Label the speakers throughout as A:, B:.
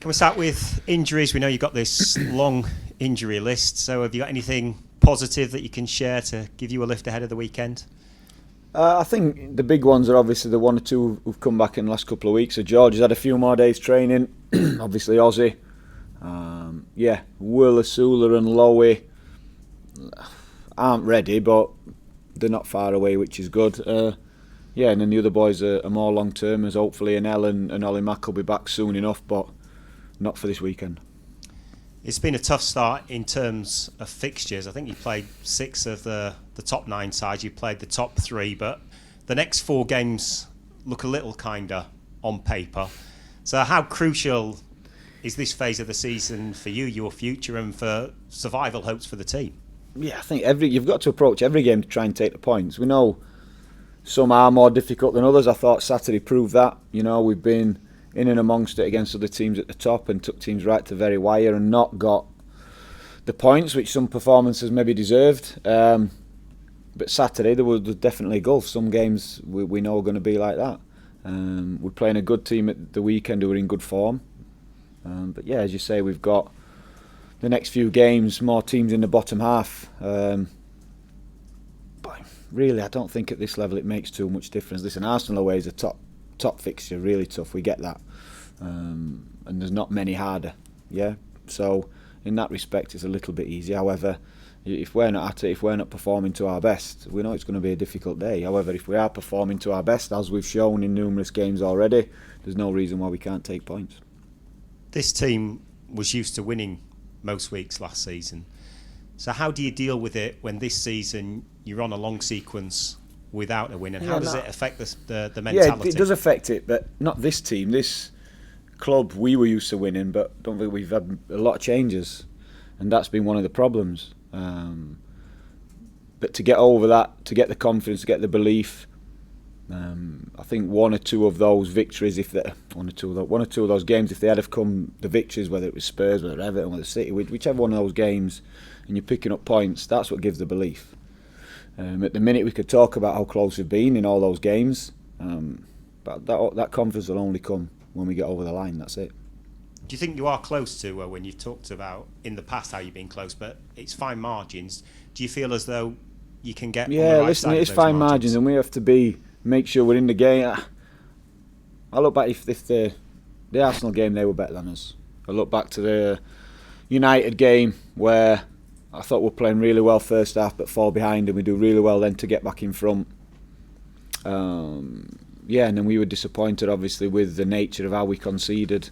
A: Can we start with injuries? We know you've got this long injury list, so have you got anything positive that you can share to give you a lift ahead of the weekend?
B: I think the big ones are obviously the one or two who've come back in the last couple of weeks. So George has had a few more days training. Obviously Ozzy. Will, Asula and Lowy aren't ready, but they're not far away, which is good. And then the other boys are more long-term, as hopefully Anel and Ollie Mack will be back soon enough, but not for this weekend.
A: It's been a tough start in terms of fixtures. I think you played 6 of the top 9 sides. You played the top 3, but the next 4 games look a little kinder on paper. So how crucial is this phase of the season for you, your future, and for survival hopes for the team?
B: Yeah, I think you've got to approach every game to try and take the points. We know some are more difficult than others. I thought Saturday proved that. We've been in and amongst it against other teams at the top and took teams right to very wire and not got the points which some performances maybe deserved. But Saturday there was definitely a gulf. Some games we know are going to be like that. We're playing a good team at the weekend who are in good form. But yeah, as you say, we've got the next few games, more teams in the bottom half. But really, I don't think at this level it makes too much difference. Listen, Arsenal away is a top fixture, really tough. We get that, and there's not many harder. Yeah, so in that respect, it's a little bit easier. However, if we're not at it, if we're not performing to our best, we know it's going to be a difficult day. However, if we are performing to our best, as we've shown in numerous games already, there's no reason why we can't take points.
A: This team was used to winning most weeks last season. So how do you deal with it when this season you're on a long sequence without a win, and how does it affect the mentality?
B: Yeah, it does affect it, but not this team. This club, we were used to winning, but don't think we've had a lot of changes, and that's been one of the problems. But to get over that, to get the confidence, to get the belief, I think one or two of those victories, one or two of those games, if they had have come the victories, whether it was Spurs, whether Everton, whether City, whichever one of those games, and you're picking up points, that's what gives the belief. At the minute, we could talk about how close we've been in all those games, but that confidence will only come when we get over the line. That's it.
A: Do you think you are close to when you've talked about in the past how you've been close, but it's fine margins? Do you feel as though you can get?
B: Yeah, listen, it's fine margins, and we have to make sure we're in the game. I look back if the Arsenal game, they were better than us. I look back to the United game where I thought we're playing really well first half, but fall behind, and we do really well then to get back in front. And then we were disappointed, obviously, with the nature of how we conceded.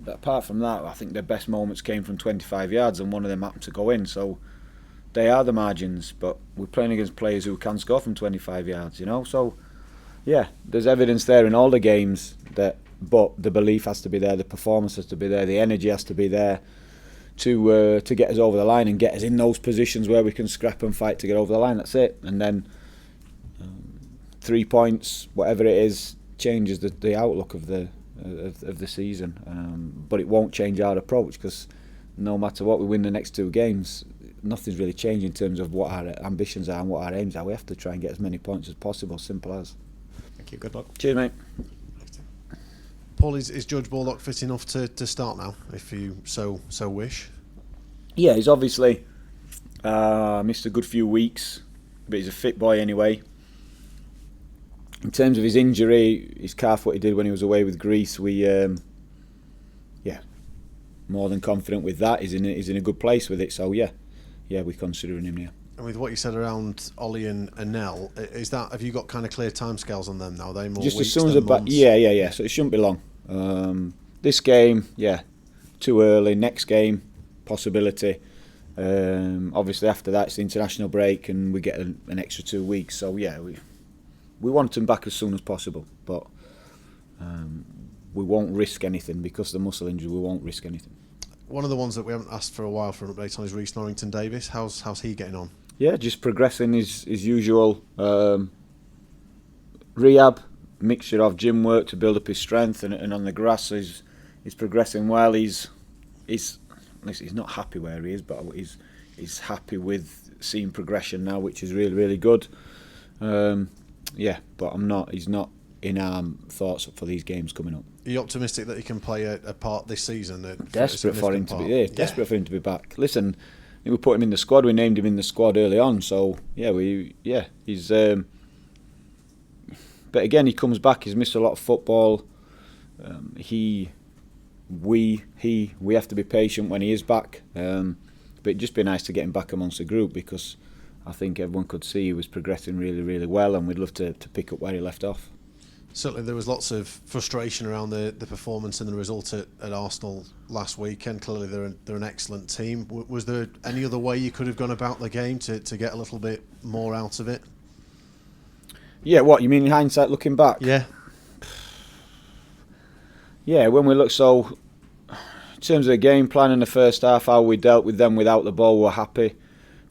B: But apart from that, I think their best moments came from 25 yards, and one of them happened to go in. So they are the margins, but we're playing against players who can score from 25 yards, So, yeah, there's evidence there in all the games but the belief has to be there, the performance has to be there, the energy has to be there to get us over the line and get us in those positions where we can scrap and fight to get over the line. That's it. And then 3 points, whatever it is, changes the outlook of the season. But it won't change our approach, because no matter what, we win the next 2 games, nothing's really changed in terms of what our ambitions are and what our aims are. We have to try and get as many points as possible. Simple as.
A: Thank you. Good luck.
B: Cheers, mate.
C: Paul, is Judge Baldock fit enough to start now, if you so wish?
B: Yeah, he's obviously missed a good few weeks, but he's a fit boy anyway. In terms of his injury, his calf, what he did when he was away with Greece, we more than confident with that. He's in a good place with it. So yeah, we're considering him. Yeah.
C: And with what you said around Ollie and Nell, have you got kind of clear timescales on them now? Are they more
B: just
C: weeks
B: as soon as
C: than
B: they're back?
C: months?
B: Yeah. So it shouldn't be long. This game, too early. Next game, possibility. Obviously after that it's the international break and we get an extra 2 weeks. So yeah, we want them back as soon as possible, but we won't risk anything because of the muscle injury. We won't risk anything.
C: One of the ones that we haven't asked for a while for an update on is Reice Davis. How's he getting on?
B: Yeah, just progressing his usual rehab, mixture of gym work to build up his strength, and on the grass he's progressing well. He's not happy where he is, but he's happy with seeing progression now, which is really, really good. But he's not in our thoughts for these games coming up.
C: Are you optimistic that he can play a part this season?
B: Desperate for him to be there. Desperate for him to be back. Listen, we put him in the squad. We named him in the squad early on. So he's. But again, he comes back. He's missed a lot of football. We have to be patient when he is back. But it'd just be nice to get him back amongst the group, because I think everyone could see he was progressing really, really well, and we'd love to pick up where he left off.
C: Certainly there was lots of frustration around the performance and the result at Arsenal last weekend. Clearly they're an excellent team. Was there any other way you could have gone about the game to get a little bit more out of it?
B: Yeah, what, you mean in hindsight looking back?
C: Yeah.
B: Yeah, when we look, so in terms of the game plan in the first half, how we dealt with them without the ball, we're happy.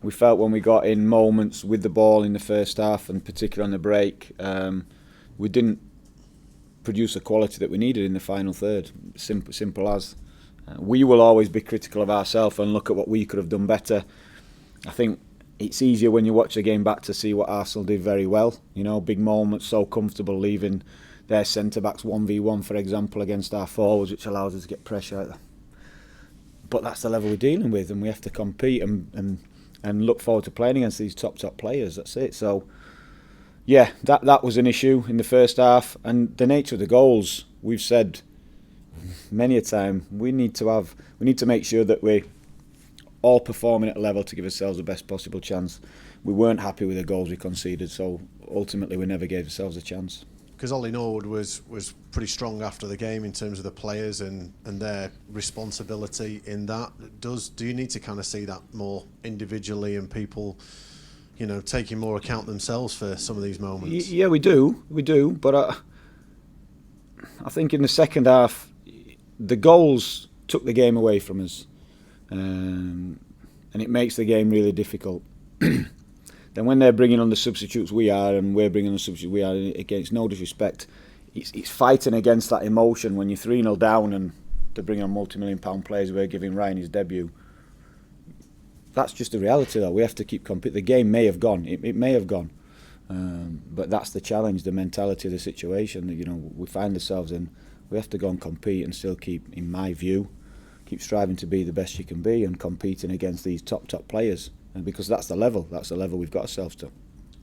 B: We felt when we got in moments with the ball in the first half, and particularly on the break, we didn't produce the quality that we needed in the final third. Simple as. We will always be critical of ourselves and look at what we could have done better. I think it's easier when you watch the game back to see what Arsenal did very well. You know, big moments, so comfortable leaving their centre-backs 1v1, for example, against our forwards, which allows us to get pressure out there. But that's the level we're dealing with, and we have to compete and look forward to playing against these top players. That's it. So, yeah, that was an issue in the first half. And the nature of the goals, we've said many a time, we need to make sure that we're all performing at a level to give ourselves the best possible chance. We weren't happy with the goals we conceded, so ultimately we never gave ourselves a chance.
C: Because Ollie Norwood was pretty strong after the game in terms of the players and their responsibility in that. Do you need to kind of see that more individually, and people, you know, taking more account themselves for some of these moments?
B: Yeah, we do. But I think in the second half, the goals took the game away from us, and it makes the game really difficult. Then when they're bringing on the substitutes we are, and we're bringing on the substitutes we are, against no disrespect, it's fighting against that emotion when you're 3-0 down and they're bringing on multi-million-pound players. We're giving Ryan his debut. That's just the reality, though. We have to keep competing. The game may have gone. It may have gone. But that's the challenge, the mentality of the situation that, you know, we find ourselves in. We have to go and compete and still keep, in my view, keep striving to be the best you can be and competing against these top players. And because that's the level we've got ourselves to.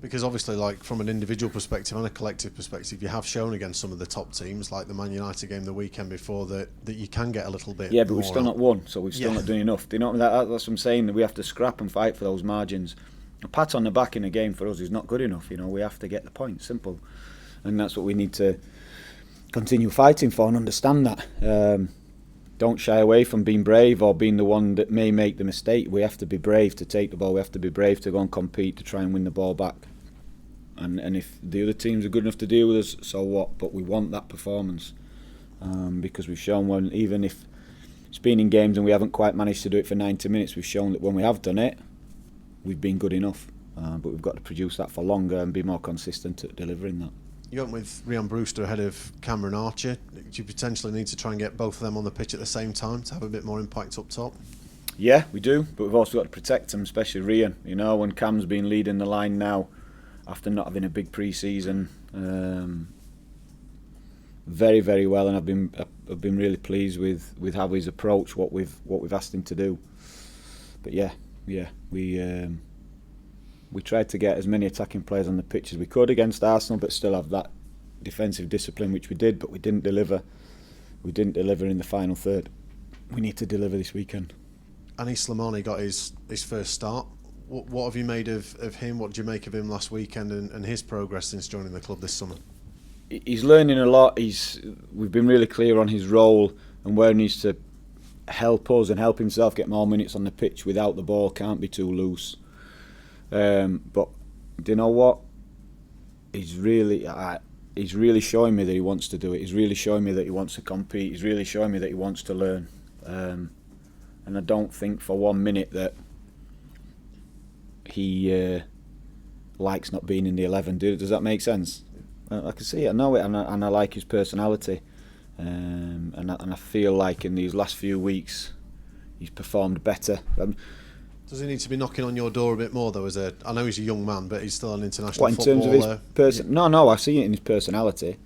C: Because obviously, like, from an individual perspective and a collective perspective, you have shown against some of the top teams, like the Man United game the weekend before, that you can get a little bit.
B: Yeah, but we've still not won, so we've still not done enough. Do you know that's what I'm saying? That we have to scrap and fight for those margins. A pat on the back in a game for us is not good enough. You know, we have to get the point. Simple, and that's what we need to continue fighting for and understand that. Don't shy away from being brave or being the one that may make the mistake. We have to be brave to take the ball. We have to be brave to go and compete to try and win the ball back. And if the other teams are good enough to deal with us, so what? But we want that performance, because we've shown even if it's been in games and we haven't quite managed to do it for 90 minutes, we've shown that when we have done it, we've been good enough. But we've got to produce that for longer and be more consistent at delivering that.
C: You went with Brewster ahead of Cameron Archer. Do you potentially need to try and get both of them on the pitch at the same time to have a bit more impact up top?
B: Yeah, we do, but we've also got to protect them, especially Rian. You know, when Cam's been leading the line now after not having a big pre-season, very, very well, and I've been really pleased with how he's approached what we've asked him to do. But we tried to get as many attacking players on the pitch as we could against Arsenal, but still have that defensive discipline, which we did, but we didn't deliver. We didn't deliver in the final third. We need to deliver this weekend.
C: Anis Slimani got his first start. What have you made of him? What did you make of him last weekend and his progress since joining the club this summer?
B: He's learning a lot. We've been really clear on his role and where he needs to help us and help himself get more minutes on the pitch without the ball. Can't be too loose. But do you know what? He's really showing me that he wants to do it. He's really showing me that he wants to compete. He's really showing me that he wants to learn. And I don't think for 1 minute that he likes not being in the 11. Does that make sense? I can see it. I know it, and I like his personality. And I feel like in these last few weeks he's performed better.
C: Does he need to be knocking on your door a bit more, though? I know he's a young man, but he's still an international footballer.
B: What, in terms of his person? No, I see it in his personality.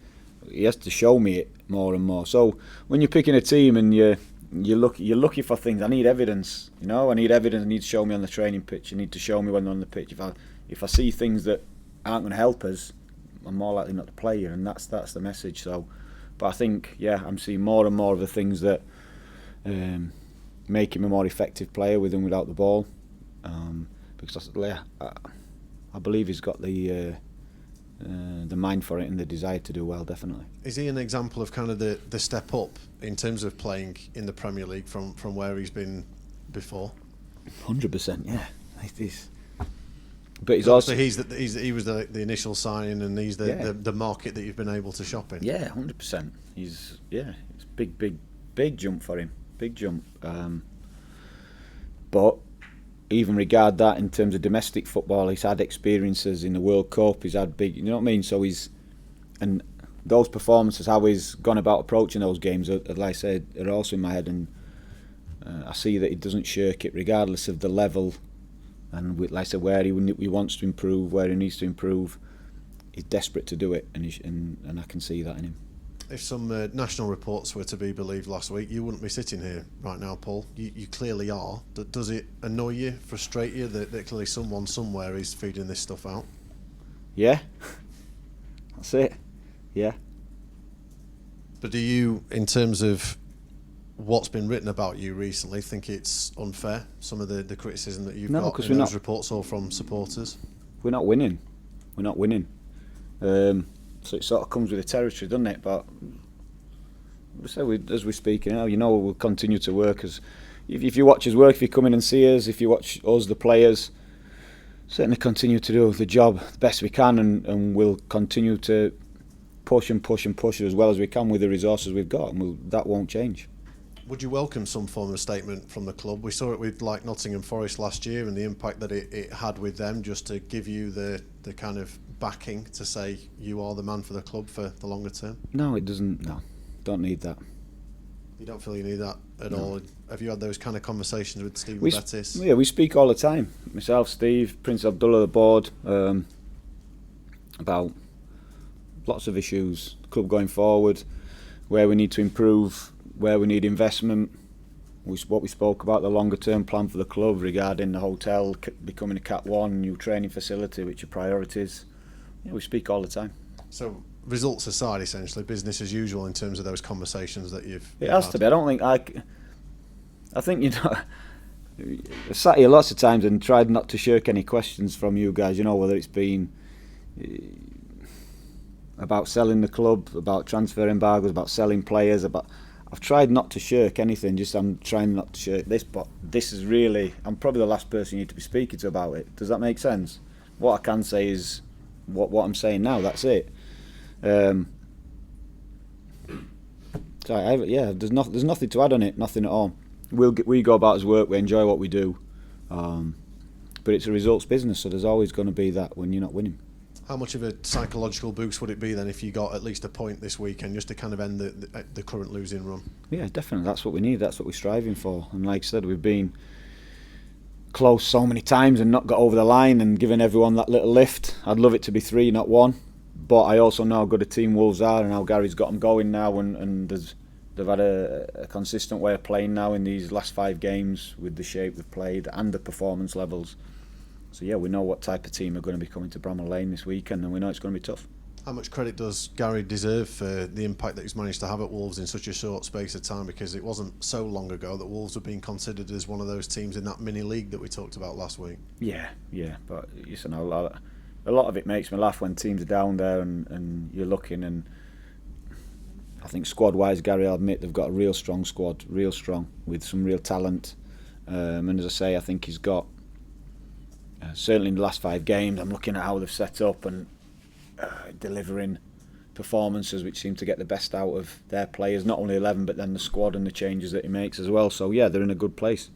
B: He has to show me it more and more. So when you're picking a team and you're looking for things, I need evidence. I need evidence. I need to show me on the training pitch. You need to show me when they're on the pitch. If I see things that aren't going to help us, I'm more likely not to play you, and that's the message. So, but I think I'm seeing more and more of the things that make him a more effective player with and without the ball, because I believe he's got the mind for it and the desire to do well, definitely.
C: Is he an example of kind of the step up in terms of playing in the Premier League from where he's been before?
B: 100%, yeah. But he's also
C: he was the initial signing, and he's the market that you've been able to shop in.
B: Yeah, 100%. It's big jump for him, big jump. But even regard that in terms of domestic football, he's had experiences in the World Cup. He's had big, you know what I mean. So and those performances, how he's gone about approaching those games, like I said, are also in my head, and I see that he doesn't shirk it, regardless of the level. And like I said, where he wants to improve, where he needs to improve, he's desperate to do it, and I can see that in him.
C: If some national reports were to be believed last week, you wouldn't be sitting here right now, Paul. You clearly are. Does it annoy you, frustrate you that clearly someone somewhere is feeding this stuff out?
B: Yeah, that's it. Yeah.
C: But do you, in terms of what's been written about you recently, think it's unfair, some of the criticism that you've got in those reports, or from supporters?
B: We're not winning. So it sort of comes with the territory, doesn't it? But as we're speaking now, we'll continue to work. As if you watch us work, if you come in and see us, if you watch us, the players, certainly continue to do the job the best we can, and we'll continue to push as well as we can with the resources we've got, and that won't change.
C: Would you welcome some form of statement from the club? We saw it with Nottingham Forest last year, and the impact that it had with them, just to give you the kind of backing to say you are the man for the club for the longer term?
B: No, it doesn't. No, don't need that.
C: You don't feel you need that at all? Have you had those kind of conversations with Stephen Bettis?
B: Yeah, we speak all the time. Myself, Steve, Prince Abdullah, the board, about lots of issues, the club going forward, where we need to improve, where we need investment. What we spoke about, the longer term plan for the club regarding the hotel becoming a Cat 1, new training facility, which are priorities. Yeah, we speak all the time. So
C: results aside, essentially business as usual in terms of those conversations that you've
B: has to be. I don't think I think I've sat here lots of times and tried not to shirk any questions from you guys, whether it's been about selling the club, about transfer embargoes, about selling players, I've tried not to shirk anything, I'm trying not to shirk this, but this is really, I'm probably the last person you need to be speaking to about it. Does that make sense? What I can say is what I'm saying now, that's it. There's nothing to add on it, nothing at all. We go about as work, we enjoy what we do, but it's a results business, so there's always going to be that when you're not winning.
C: How much of a psychological boost would it be then if you got at least a point this weekend, just to kind of end the current losing run? Yeah,
B: definitely. That's what we need. That's what we're striving for. And like I said, we've been close so many times and not got over the line and given everyone that little lift. I'd love it to be 3, not 1. But I also know how good a team Wolves are and how Gary's got them going now, and they've had a consistent way of playing now in these last 5 games with the shape they've played and the performance levels. So yeah, we know what type of team are going to be coming to Bramall Lane this weekend, and we know it's going to be tough.
C: How much credit does Gary deserve for the impact that he's managed to have at Wolves in such a short space of time? Because it wasn't so long ago that Wolves were being considered as one of those teams in that mini league that we talked about last week. Yeah,
B: but a lot of it makes me laugh when teams are down there and you're looking, and I think squad-wise, Gary, I'll admit they've got a real strong squad, real strong, with some real talent. And as I say, I think he's got, certainly in the last 5 games, I'm looking at how they've set up and delivering performances which seem to get the best out of their players, not only 11 but then the squad and the changes that he makes as well. So yeah, they're in a good place.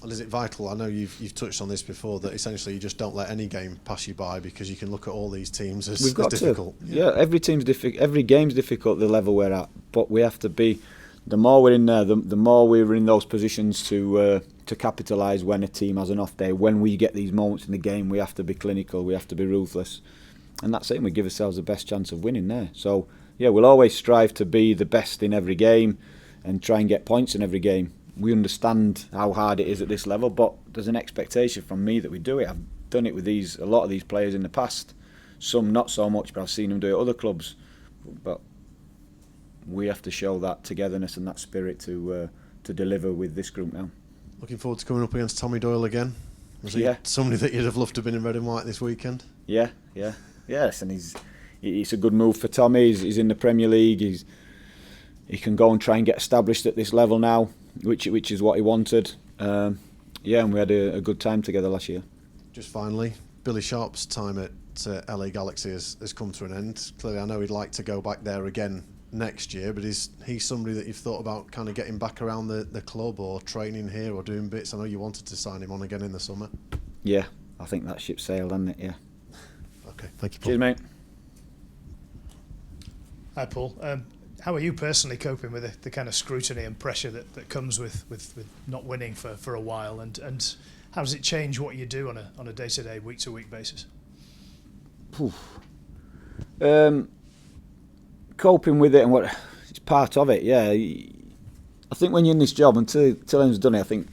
C: And is it vital, I know you've touched on this before, that essentially you just don't let any game pass you by, because you can look at all these teams as difficult?
B: Yeah, every team's difficult, every game's difficult, the level we're at, but we have to be, the more we're in there, the more we're in those positions to capitalise when a team has an off day. When we get these moments in the game, we have to be clinical, we have to be ruthless, and that's it, and we give ourselves the best chance of winning there. So we'll always strive to be the best in every game and try and get points in every game. We understand how hard it is at this level, but there's an expectation from me that we do it. I've done it with a lot of these players in the past. Some not so much, but I've seen them do it at other clubs. But we have to show that togetherness and that spirit to deliver with this group now. Looking forward to coming up against Tommy Doyle again. Was he somebody that you'd have loved to have been in red and white this weekend? Yes, and it's a good move for Tommy. He's in the Premier League. He can go and try and get established at this level now, which is what he wanted. And we had a good time together last year. Just finally, Billy Sharp's time at LA Galaxy has come to an end. Clearly, I know he'd like to go back there again next year, but is he somebody that you've thought about kind of getting back around the club or training here or doing bits? I know you wanted to sign him on again in the summer. Yeah, I think that ship sailed, hasn't it? Yeah. Okay, thank you, Paul. Cheers, mate.
D: Hi, Paul. How are you personally coping with the kind of scrutiny and pressure that comes with not winning for a while, and how does it change what you do on a day-to-day, week-to-week basis?
B: Coping with it and it's part of it. Yeah, I think when you're in this job, until anyone's done it, I think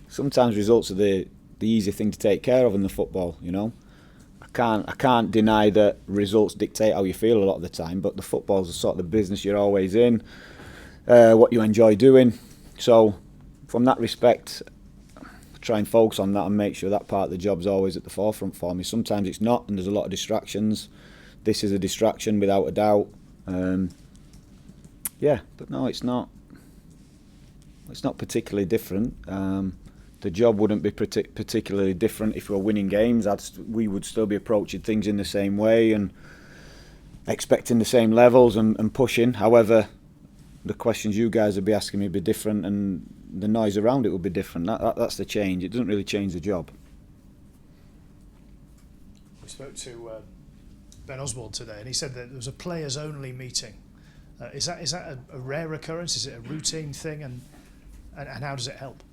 B: sometimes results are the easy thing to take care of in the football. You know, I can't deny that results dictate how you feel a lot of the time, but the football's the sort of the business you're always in, what you enjoy doing. So from that respect, I try and focus on that and make sure that part of the job's always at the forefront for me. Sometimes it's not, and there's a lot of distractions. This is a distraction without a doubt. But no, it's not. It's not particularly different. The job wouldn't be particularly different if we were winning games. We would still be approaching things in the same way and expecting the same levels and pushing. However, the questions you guys would be asking me would be different, and the noise around it would be different. That's the change. It doesn't really change the job.
D: We spoke to Ben Oswald today, and he said that there was a players-only meeting. Is that a rare occurrence? Is it a routine thing, and how does it help?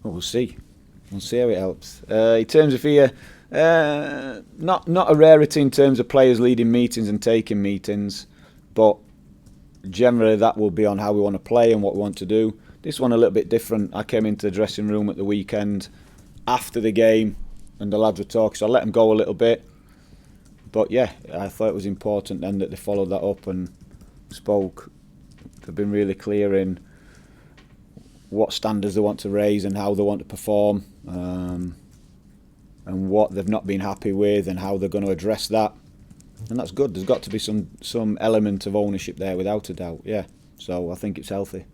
B: Well, we'll see. We'll see how it helps. In terms of here, not a rarity in terms of players leading meetings and taking meetings, but generally that will be on how we want to play and what we want to do. This one a little bit different. I came into the dressing room at the weekend after the game, and the lads were talking, so I let them go a little bit. But yeah, I thought it was important then that they followed that up and spoke. They've been really clear in what standards they want to raise and how they want to perform, and what they've not been happy with and how they're going to address that. And that's good. There's got to be some element of ownership there, without a doubt. Yeah. So I think it's healthy.